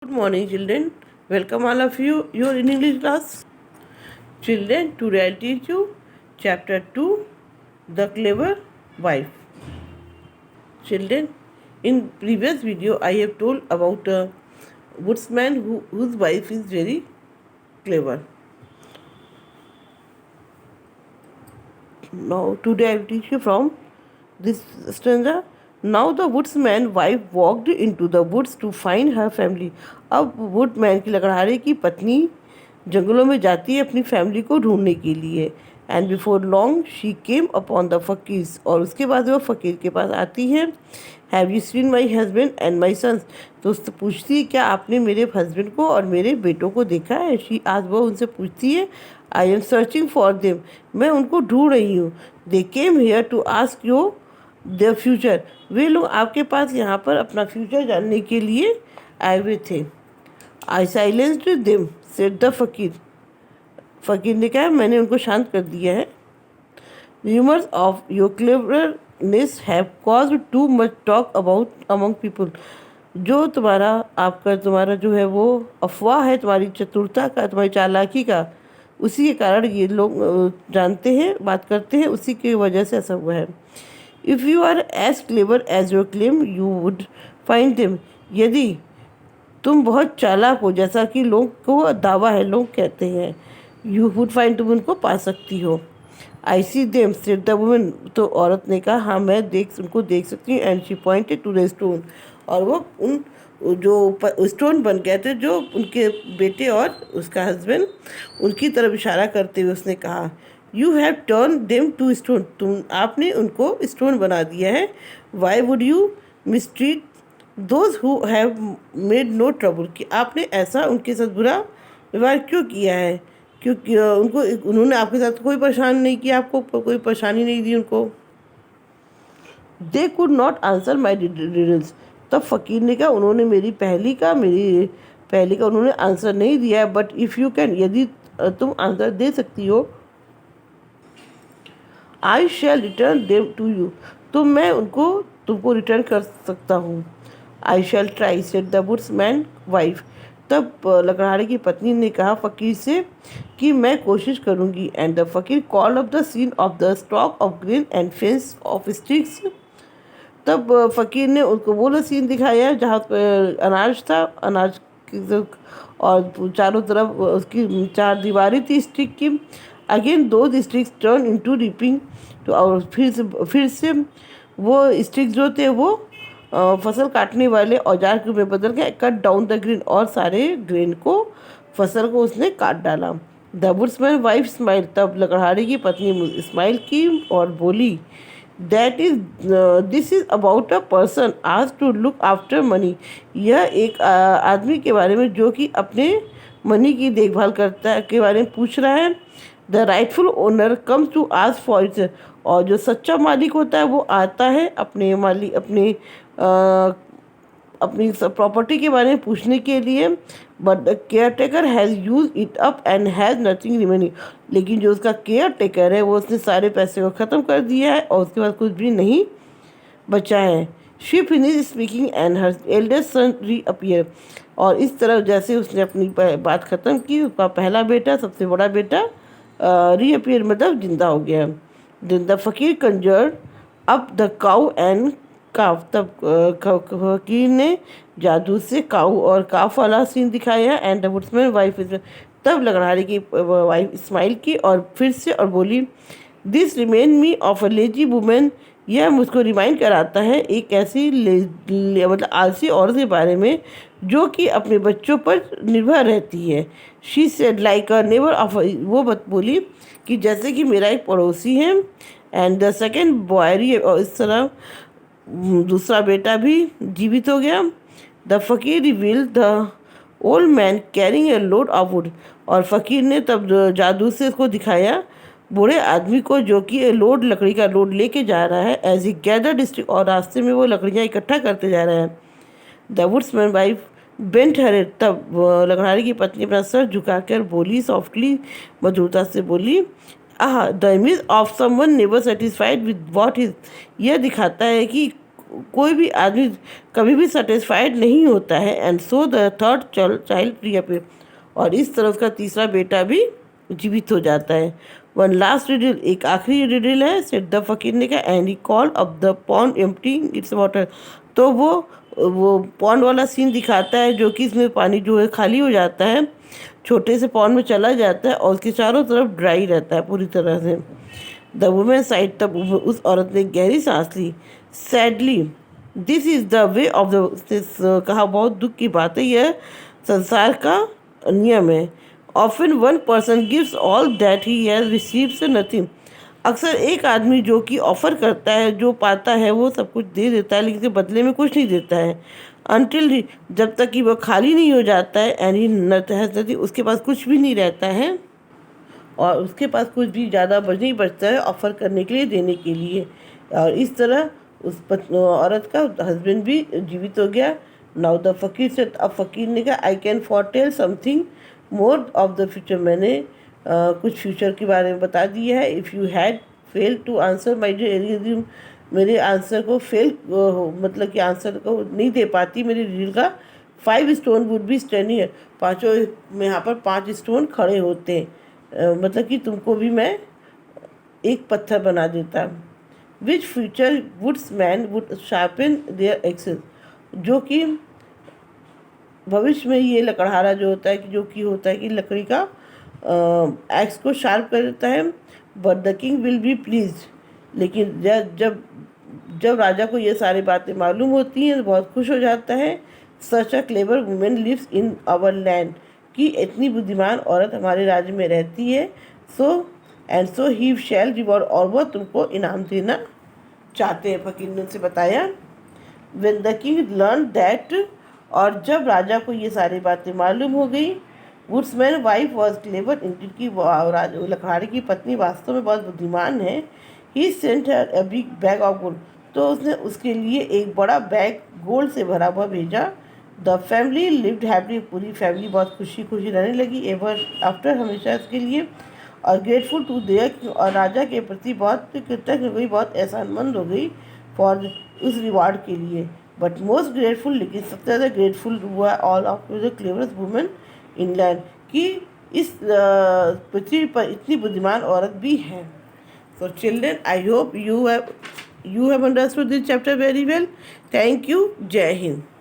Good morning, children. Welcome all of you. You're in English class. Children, today I'll teach you chapter 2, The Clever Wife. Children, in previous video I have told about a woodsman whose wife is very clever. Now today I will teach you from this stanza. Now the woodsman wife walked into the woods to find her family. अब woodman की लकड़हारे की पत्नी जंगलों में जाती है अपनी family को ढूंढने के लिए. And before long she came upon the fakirs, और उसके बाद वो फ़कीर के पास आती है. Have you seen my husband and my sons, तो उससे पूछती है क्या आपने मेरे हस्बैंड को और मेरे बेटों को देखा है. शी आज वो उनसे पूछती है I am searching for them, मैं उनको ढूंढ रही हूँ. They came here to ask you their future, वे लोग आपके पास यहाँ पर अपना फ्यूचर जानने के लिए आए हुए थे. I silenced them said the fakir, फ़कीर ने कहा मैंने उनको शांत कर दिया है. Rumours of your cleverness have caused too much talk about among people, जो तुम्हारा जो है वो अफवाह है तुम्हारी चतुरता का, तुम्हारी चालाकी का, उसी के कारण ये लोग जानते हैं, बात करते हैं, उसी की वजह से ऐसा हुआ है. If you are as clever as your claim you would find them, यदि तुम बहुत चालाक हो जैसा कि लोग को दावा है, लोग कहते हैं, यू वुड फाइंड, तुम उनको पा सकती हो. I see them said the woman, तो औरत ने कहा हाँ मैं उनको देख सकती हूँ. And she pointed to the stone, और वो उन जो स्टोन बन गए थे जो उनके बेटे और उसका हस्बैंड, उनकी तरफ इशारा करते हुए उसने कहा you have turn them to stone, आपने उनको स्टोन बना दिया है. Why would you mistreat those who have made no trouble, कि आपने ऐसा उनके साथ बुरा व्यवहार क्यों किया है, क्योंकि उन्होंने आपके साथ कोई परेशान नहीं किया, आपको कोई परेशानी नहीं दी उनको. They could not answer my riddles, तब फ़कीर ने कहा उन्होंने मेरी पहली का उन्होंने आंसर नहीं दिया है. बट इफ़ यू कैन, यदि तुम आंसर दे सकती हो, I shall return them to you, तो मैं उनको तुमको रिटर्न कर सकता हूँ. I shall try said the woodsman wife, तब लकड़हारे की पत्नी ने कहा फ़कीर से कि मैं कोशिश करूँगी. एंड द फ़कीर call up the scene of the stock of grain and fence of sticks, तब फ़कीर ने उसको वो सीन दिखाया जहाँ पर अनाज था, अनाज और चारों तरफ उसकी 4 दीवारें थी स्टिक की. अगेन दो स्टिक्स टर्न इनटू रीपिंग, तो और फिर से वो स्टिक्स जो थे वो फसल काटने वाले औजार के में बदल गए. कट डाउन द ग्रेन, और सारे ग्रेन को, फसल को उसने काट डाला. द वुड्समैन वाइफ स्माइल, तब लकड़हारे की पत्नी स्माइल की और बोली this is about a person आज टू लुक आफ्टर मनी, यह एक आदमी के बारे में जो कि अपने मनी की देखभाल करता है, के बारे में पूछ रहा है. The rightful owner comes to ask for it, और जो सच्चा मालिक होता है वो आता है अपनी प्रॉपर्टी के बारे में पूछने के लिए. But the care taker has use it up and has nothing remaining, लेकिन जो उसका केयर टेकर है वो उसने सारे पैसे को ख़त्म कर दिया है और उसके बाद कुछ भी नहीं बचा है. She finish speaking and her eldest son reappear, और इस तरह जैसे उसने अपनी बात ख़त्म की, उसका पहला बेटा, सबसे बड़ा बेटा रीअपियर मतलब जिंदा हो गया. देन द फ़कीर कंजर्ड अप द काउ एंड काफ, तब फकीर ने जादू से काऊ और काफ वाला सीन दिखाया. एंड द वुड्समैन वाइफ, तब लकड़हारे की वाइफ स्माइल की और फिर से और बोली this remain me of a lazy women, यह मुझको रिमाइंड कराता है एक ऐसी मतलब आलसी औरत के बारे में जो कि अपने बच्चों पर निर्भर रहती है. She said like a neighbour of, वो बोली कि जैसे कि मेरा एक पड़ोसी है. एंड द सेकेंड बॉयरी, और इस तरह दूसरा बेटा भी जीवित हो गया. द फ़कीर reveal the old man carrying a load of would, और फ़कीर ने तब जादू से इसको दिखाया बूढ़े आदमी को जो कि लकड़ी का लोड लेके जा रहा है. एज ही गैदर डिस्ट्रिक्ट, और रास्ते में वो लकड़ियाँ इकट्ठा करते जा रहे हैं. The woodsman wife bent her head, तब लकड़हारे की पत्नी अपना सर झुकाकर बोली सॉफ्टली, मधुरता से बोली the image of someone never satisfied with what is, यह दिखाता है कि कोई भी आदमी कभी भी सेटिस्फाइड नहीं होता है। And so the third child reappear, और इस तरह उसका तीसरा बेटा भी जीवित हो जाता है। वन लास्ट रिडल, एक आखिरी रिडल है, सेट द फकीर ने कहा, and he called up the pond emptying it's water. तो वो पॉन्ड वाला सीन दिखाता है जो कि इसमें पानी जो है खाली हो जाता है, छोटे से पॉन्ड में चला जाता है और उसके चारों तरफ ड्राई रहता है पूरी तरह से। द वुमेन साइड, तब उस औरत ने गहरी सांस ली। Sadly this is the way of the, कहा बहुत दुख की बात है, यह संसार का नियम है। Often one person gives all that he has receives nothing. अक्सर एक आदमी जो कि ऑफर करता है, जो पाता है वो सब कुछ दे देता है, लेकिन उसके बदले में कुछ नहीं देता है। अनटिल, जब तक कि वह खाली नहीं हो जाता है, and he not has nothing, उसके पास कुछ भी नहीं रहता है और उसके पास कुछ भी ज़्यादा नहीं बचता है ऑफ़र करने के लिए, देने के लिए। और इस तरह उस औरत का हस्बैंड भी जीवित हो गया। नाउ द फकीर से, अब फकीर ने कहा, I can foretell something more of the future, मैंने कुछ फ्यूचर के बारे में बता दिया है। If you had fail to answer my reading, मेरे आंसर को फेल मतलब कि आंसर को नहीं दे पाती मेरी रील का, 5 स्टोन वुड बी स्टैंडिंग, पाँचों में यहाँ पर 5 स्टोन खड़े होते हैं, मतलब कि तुमको भी मैं एक पत्थर बना देता। Which future woodsman would sharpen their axes, जो कि भविष्य में ये लकड़हारा जो होता है कि होता है कि लकड़ी का एक्स को शार्प कर देता है। But the king will be please, लेकिन जब राजा को ये सारी बातें मालूम होती हैं तो बहुत खुश हो जाता है। Such a clever women lives in our land, कि इतनी बुद्धिमान औरत हमारे राज्य में रहती है। सो ही शैल रिवॉर्ड, और वह तुमको इनाम देना चाहते हैं, फकीर ने उनसे बताया। When the king learn that, और जब राजा को ये सारी बातें मालूम हो गई, वुड्समैन वाइफ वॉज क्लेवर, इनकी लकड़हारे की पत्नी वास्तव में बहुत बुद्धिमान है। He sent her a big bag of gold, तो उसने उसके लिए एक बड़ा बैग गोल्ड से भरा हुआ भेजा। द फैमिली लिव्ड हैप्पी, पूरी फैमिली बहुत खुशी खुशी रहने लगी एवर आफ्टर, हमेशा इसके लिए। और ग्रेटफुल टू देयर, और राजा के प्रति बहुत कृतज्ञ हो गई, बहुत एहसानमंद हो गई फॉर उस रिवार्ड के लिए। बट मोस्ट ग्रेटफुल, लेकिन सबसे ज़्यादा ग्रेटफुल हुआ all of the cleverest women in land, कि इस पृथ्वी पर इतनी बुद्धिमान औरत भी है। So children, I hope you have understood this chapter very well. Thank you. Jai Hind.